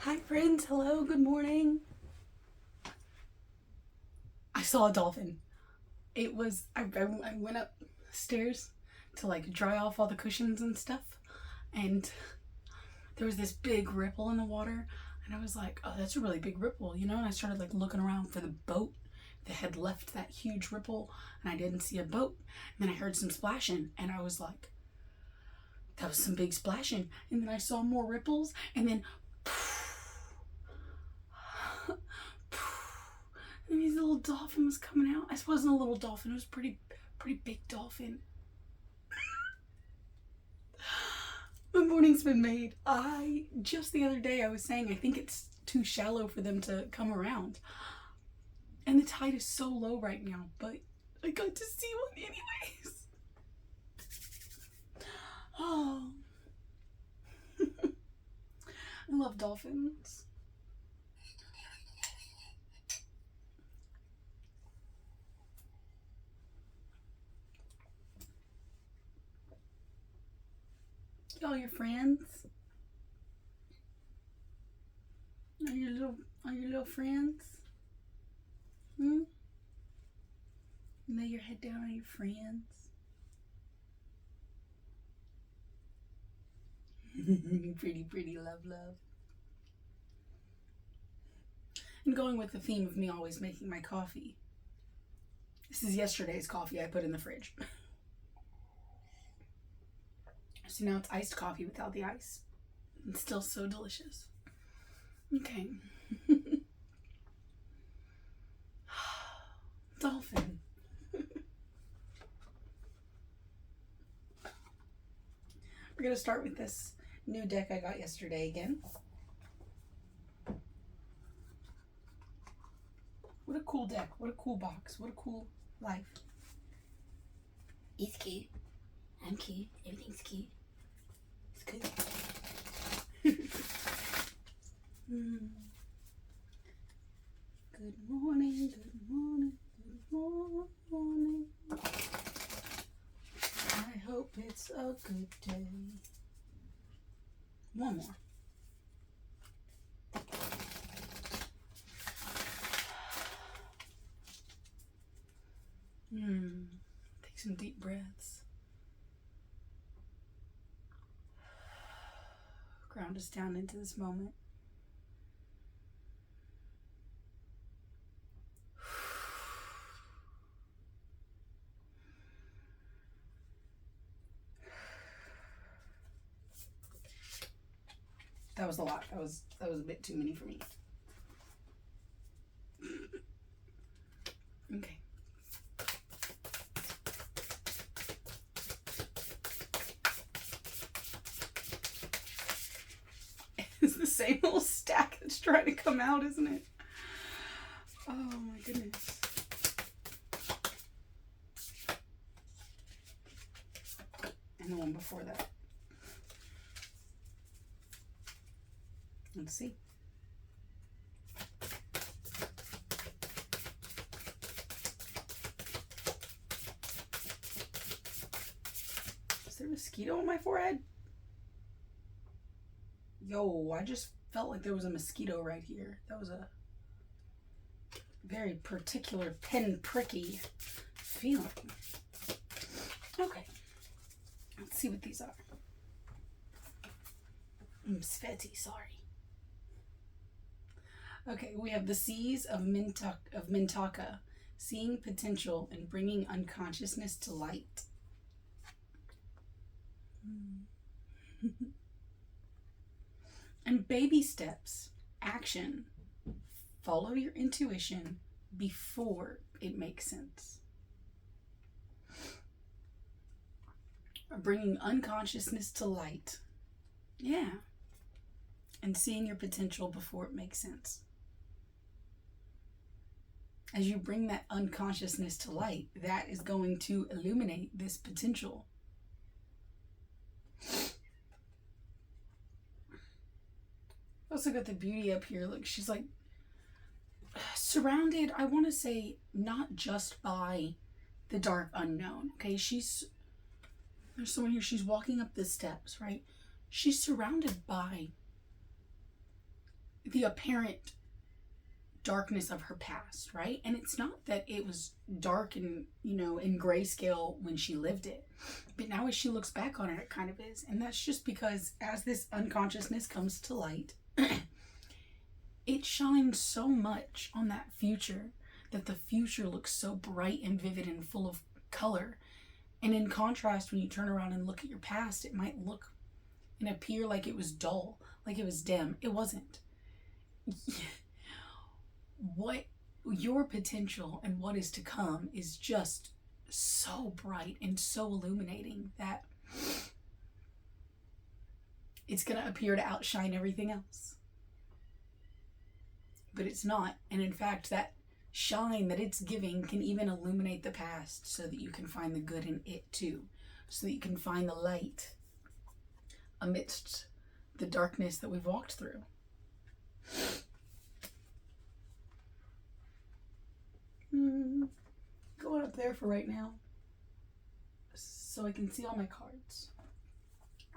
Hi friends, hello, good morning. I saw a dolphin. I went upstairs to like dry off all the cushions and stuff, and there was this big ripple in the water, and I was like, oh, that's a really big ripple, you know? And I started like looking around for the boat that had left that huge ripple, and I didn't see a boat. And then I heard some splashing, and I was like, that was some big splashing. And then I saw more ripples, and then and these little dolphin was coming out. It wasn't a little dolphin, it was pretty big dolphin. My morning's been made. Just the other day I was saying I think it's too shallow for them to come around. And the tide is so low right now, but I got to see one anyways. Oh. I love dolphins. All your friends? Are your little friends? Hmm? Lay your head down on your friends. Pretty love. And going with the theme of me always making my coffee. This is yesterday's coffee I put in the fridge. So now it's iced coffee without the ice. It's still so delicious. Okay. Dolphin. We're going to start with this new deck I got yesterday again. What a cool deck. What a cool box. What a cool life. It's cute. I'm cute. Everything's cute. It's good. Good morning, good morning, good morning. I hope it's a good day. One more. Take some deep breaths. Ground us down into this moment. That was a lot. That was a bit too many for me. Okay. It's the same little stack that's trying to come out, isn't it? Oh my goodness. And the one before that. Let's see. Is there a mosquito on my forehead? Yo, I just felt like there was a mosquito right here. That was a very particular pinpricky feeling. Okay. Let's see what these are. I'm sweaty, sorry. Okay, we have the Seas of Mintaka, seeing potential and bringing unconsciousness to light. And baby steps, action. Follow your intuition before it makes sense. Bringing unconsciousness to light. Yeah. And seeing your potential before it makes sense. As you bring that unconsciousness to light, that is going to illuminate this potential. Also got the beauty up here. Look, she's like surrounded, I want to say, not just by the dark unknown. Okay, there's someone here, she's walking up the steps, right? She's surrounded by the apparent darkness of her past, right? And it's not that it was dark and, in grayscale when she lived it, but now as she looks back on it, it kind of is. And that's just because as this unconsciousness comes to light, it shines so much on that future that the future looks so bright and vivid and full of color. And in contrast, when you turn around and look at your past, it might look and appear like it was dull, like it was dim. It wasn't. What your potential and what is to come is just so bright and so illuminating that it's going to appear to outshine everything else. But it's not. And in fact, that shine that it's giving can even illuminate the past so that you can find the good in it too. So that you can find the light amidst the darkness that we've walked through. Going up there for right now so I can see all my cards.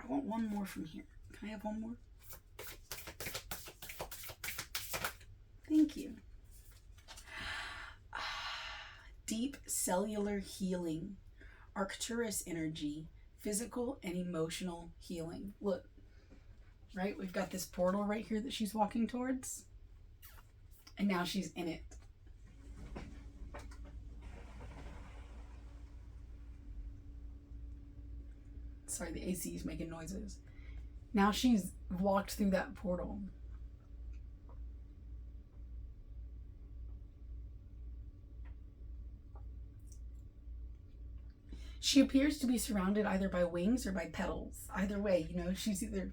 I want one more from here. Can I have one more? Thank you. Deep cellular healing, Arcturus energy, physical and emotional healing. Look, right? We've got this portal right here that she's walking towards, and now she's in it. Sorry, the AC is making noises. Now she's walked through that portal. She appears to be surrounded either by wings or by petals. Either way, she's either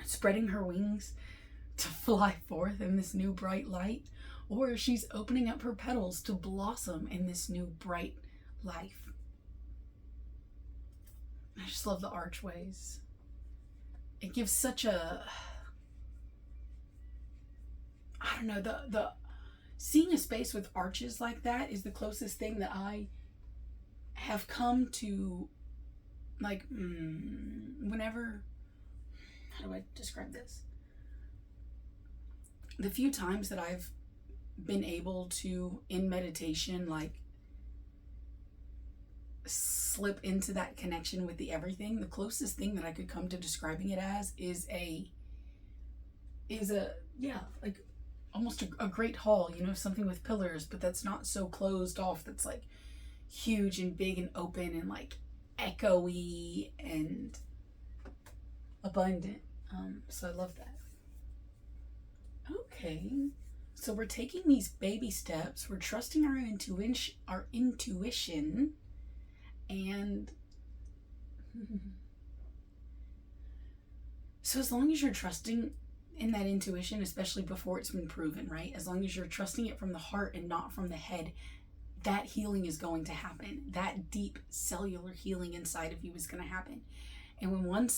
spreading her wings to fly forth in this new bright light, or she's opening up her petals to blossom in this new bright life. I just love the archways. It gives such a, I don't know, the seeing a space with arches like that is the closest thing that I have come to, like, whenever, how do I describe this? The few times that I've been able to, in meditation, like, slip into that connection with the everything, the closest thing that I could come to describing it as is like almost a great hall, something with pillars, but that's not so closed off, that's like huge and big and open and like echoey and abundant. So I love that. Okay, so we're taking these baby steps, we're trusting our intuition, and so as long as you're trusting in that intuition, especially before it's been proven, right? As long as you're trusting it from the heart and not from the head, that healing is going to happen. That deep cellular healing inside of you is going to happen. And when one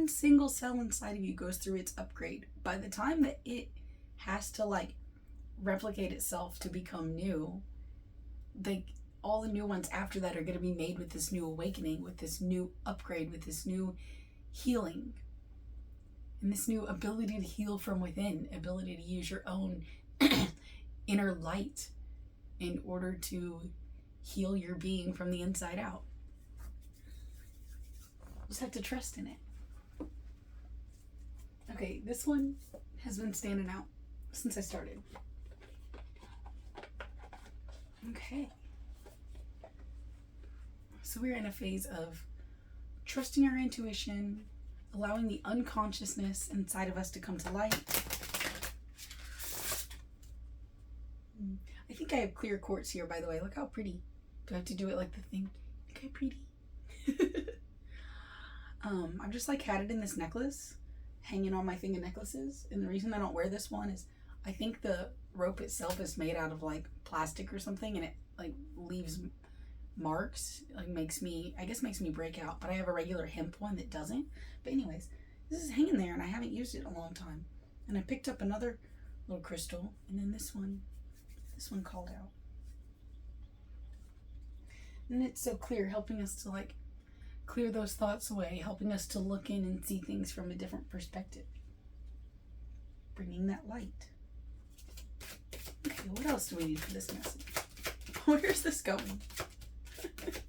single cell inside of you goes through its upgrade, by the time that it has to like replicate itself to become new, all the new ones after that are going to be made with this new awakening, with this new upgrade, with this new healing, and this new ability to heal from within, ability to use your own inner light in order to heal your being from the inside out. Just have to trust in it. Okay, this one has been standing out since I started. Okay. So we're in a phase of trusting our intuition, allowing the unconsciousness inside of us to come to light. I think I have clear quartz here, by the way. Look how pretty. Do I have to do it like the thing? Look how pretty. I've just like had it in this necklace, hanging on my thing of necklaces. And the reason I don't wear this one is I think the rope itself is made out of like plastic or something, and it like leaves marks, like makes me break out. But I have a regular hemp one that doesn't. But anyways, this is hanging there and I haven't used it in a long time. And I picked up another little crystal, and then this one called out. And it's so clear, helping us to like clear those thoughts away, helping us to look in and see things from a different perspective. bringing that light. Okay, what else do we need for this message? Where's this going? Okay,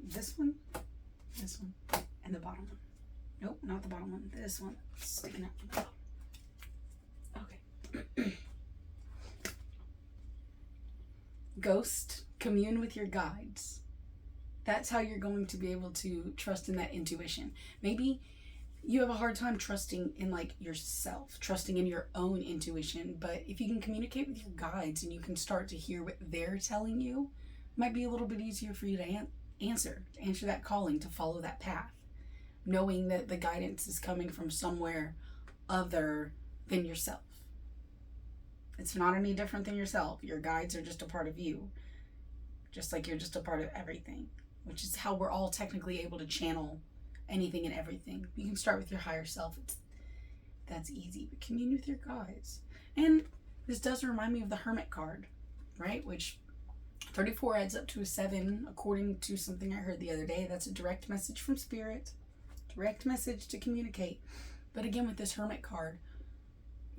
this one, and the bottom one. Nope, not the bottom one. This one sticking out the bottom. Okay. Ghost, commune with your guides. That's how you're going to be able to trust in that intuition. Maybe you have a hard time trusting in like yourself, trusting in your own intuition, but if you can communicate with your guides and you can start to hear what they're telling you, it might be a little bit easier for you to answer that calling, to follow that path, knowing that the guidance is coming from somewhere other than yourself. It's not any different than yourself. Your guides are just a part of you, just like you're just a part of everything, which is how we're all technically able to channel anything and everything. You can start with your higher self. That's easy, but commune with your guides. And this does remind me of the Hermit card, right? Which 34 adds up to a 7, according to something I heard the other day. That's a direct message from Spirit, direct message to communicate. But again, with this Hermit card,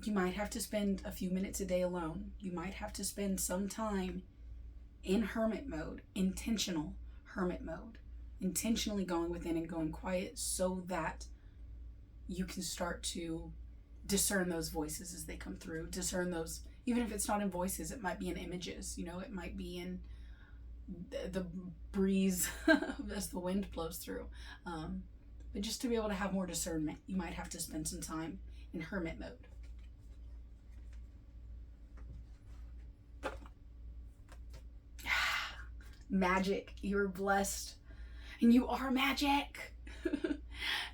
you might have to spend a few minutes a day alone. You might have to spend some time in hermit mode, intentional hermit mode, intentionally going within and going quiet so that you can start to discern those voices as they come through. Discern those, even if it's not in voices, it might be in images, it might be in the breeze as the wind blows through. But just to be able to have more discernment, you might have to spend some time in hermit mode. Magic. You're blessed. And you are magic.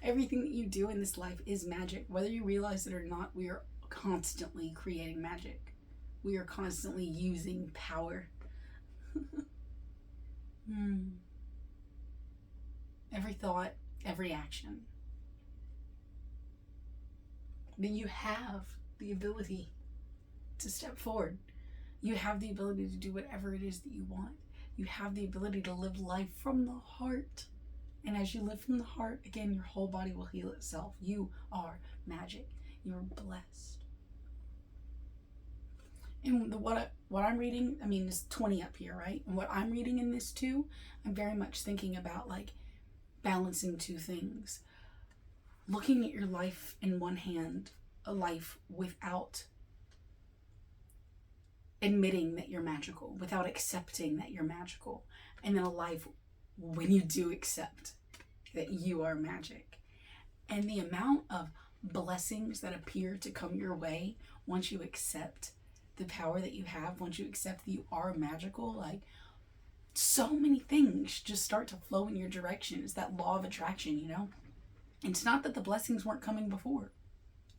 Everything that you do in this life is magic. Whether you realize it or not, we are constantly creating magic. We are constantly using power. Every thought, every action. Then you have the ability to step forward. You have the ability to do whatever it is that you want. You have the ability to live life from the heart. And as you live from the heart, again, your whole body will heal itself. You are magic. You're blessed. And what I'm reading, is 20 up here, right? And what I'm reading in this too, I'm very much thinking about like balancing two things. Looking at your life in one hand, a life without admitting that you're magical, without accepting that you're magical, and then a life when you do accept that you are magic. And the amount of blessings that appear to come your way once you accept the power that you have, once you accept that you are magical, like so many things just start to flow in your direction. It's that law of attraction, It's not that the blessings weren't coming before.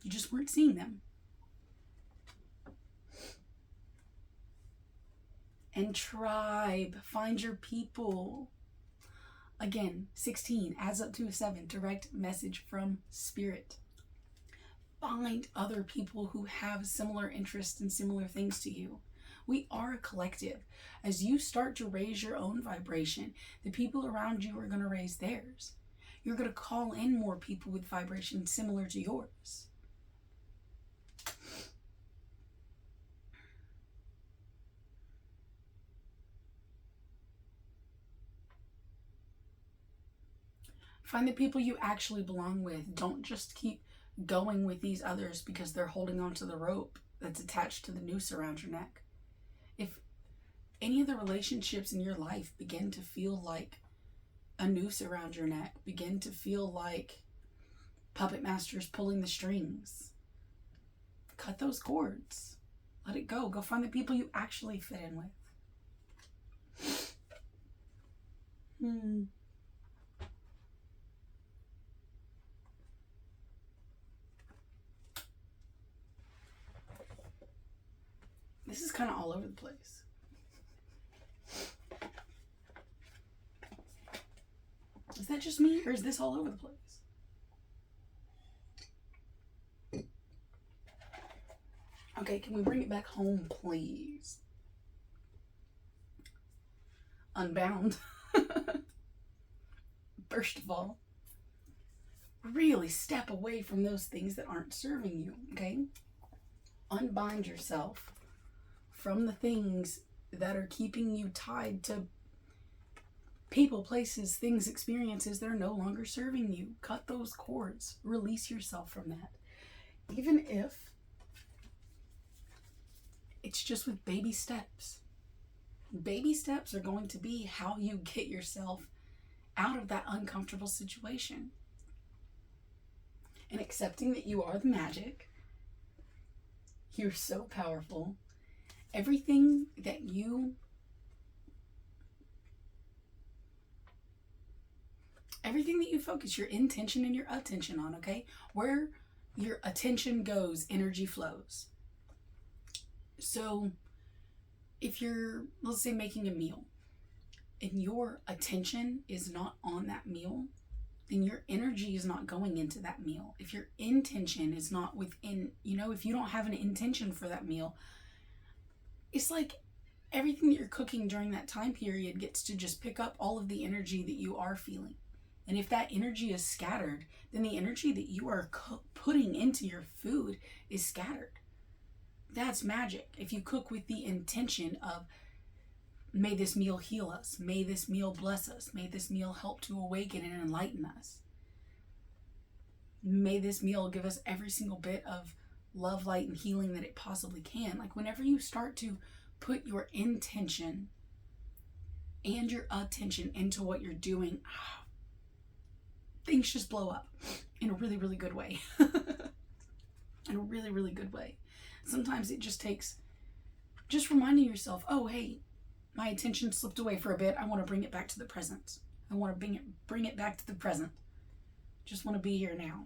You just weren't seeing them. And tribe, find your people. Again, 16 adds up to a 7, direct message from Spirit. Find other people who have similar interests and similar things to you. We are a collective. As you start to raise your own vibration, the people around you are going to raise theirs. You're going to call in more people with vibration similar to yours. Find the people you actually belong with. Don't just keep going with these others because they're holding onto the rope that's attached to the noose around your neck. If any of the relationships in your life begin to feel like a noose around your neck, begin to feel like puppet masters pulling the strings, cut those cords. Let it go. Go find the people you actually fit in with. This is kind of all over the place. Is that just me, or is this all over the place? Okay, can we bring it back home, please? Unbound. First of all, really step away from those things that aren't serving you, okay? Unbind yourself from the things that are keeping you tied to people, places, things, experiences that are no longer serving you. Cut those cords. Release yourself from that. Even if it's just with baby steps. Baby steps are going to be how you get yourself out of that uncomfortable situation. And accepting that you are the magic. You're so powerful. Everything that you focus your intention and your attention on, okay? Where your attention goes, energy flows. So if you're, let's say, making a meal and your attention is not on that meal, then your energy is not going into that meal. If your intention is not within, if you don't have an intention for that meal, it's like everything that you're cooking during that time period gets to just pick up all of the energy that you are feeling. And if that energy is scattered, then the energy that you are putting into your food is scattered. That's magic. If you cook with the intention of, may this meal heal us, may this meal bless us, may this meal help to awaken and enlighten us, may this meal give us every single bit of love, light, and healing that it possibly can. Like, whenever you start to put your intention and your attention into what you're doing, things just blow up in a really, really good way. In a really, really good way. Sometimes it just takes just reminding yourself, oh, hey, my attention slipped away for a bit. I want to bring it back to the present. I want to bring it back to the present. Just want to be here now.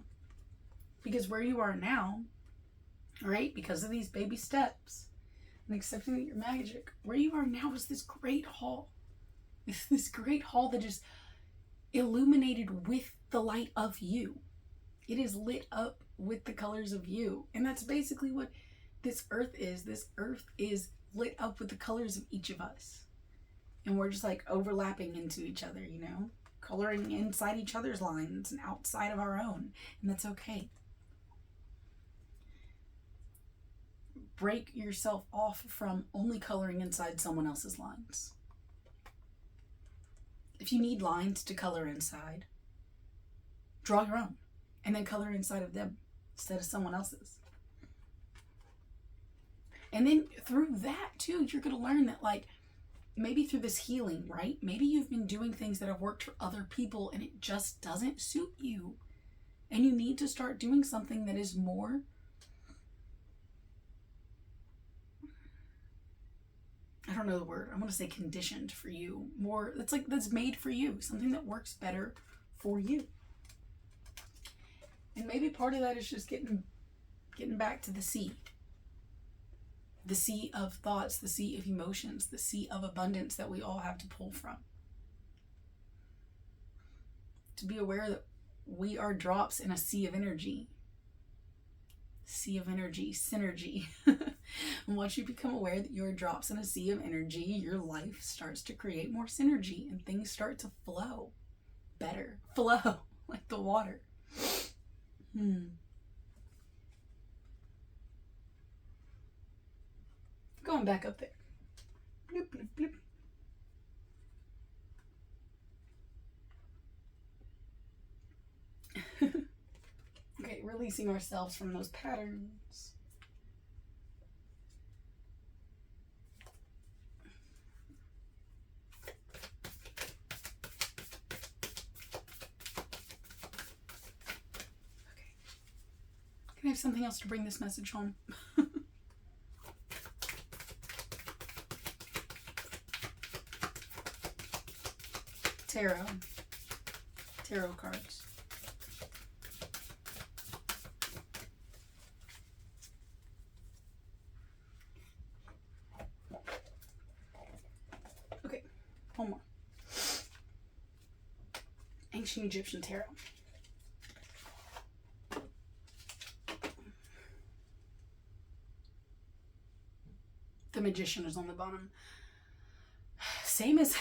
Because where you are now, right, because of these baby steps and accepting that you're magic, where you are now is this great hall. This great hall that is illuminated with the light of you. It is lit up with the colors of you. And that's basically what this earth is. This earth is lit up with the colors of each of us. And we're just like overlapping into each other, coloring inside each other's lines and outside of our own. And that's okay. Break yourself off from only coloring inside someone else's lines. If you need lines to color inside, draw your own and then color inside of them instead of someone else's. And then through that too, you're going to learn that, like, maybe through this healing, right? Maybe you've been doing things that have worked for other people and it just doesn't suit you. And you need to start doing something that is more, I don't know the word, I want to say conditioned for you. More, that's made for you. Something that works better for you. And maybe part of that is just getting back to the sea. The sea of thoughts, the sea of emotions, the sea of abundance that we all have to pull from. To be aware that we are drops in a sea of energy. Sea of energy, synergy. And once you become aware that you're drops in a sea of energy, your life starts to create more synergy and things start to flow better. Flow like the water. Going back up there. Bloop, bloop, bloop. Okay, releasing ourselves from those patterns. Okay. Can I have something else to bring this message home? Tarot cards. Okay, one more. Ancient Egyptian Tarot. The Magician is on the bottom. Same as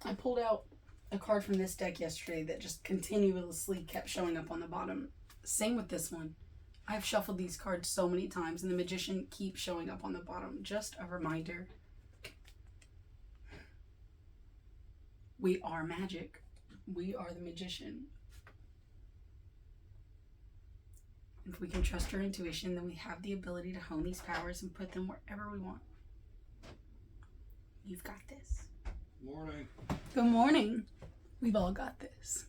I pulled out a card from this deck yesterday that just continuously kept showing up on the bottom. Same with this one. I've shuffled these cards so many times and the Magician keeps showing up on the bottom. Just a reminder. We are magic. We are the Magician. If we can trust our intuition, then we have the ability to hone these powers and put them wherever we want. You've got this. Morning. Good morning. We've all got this.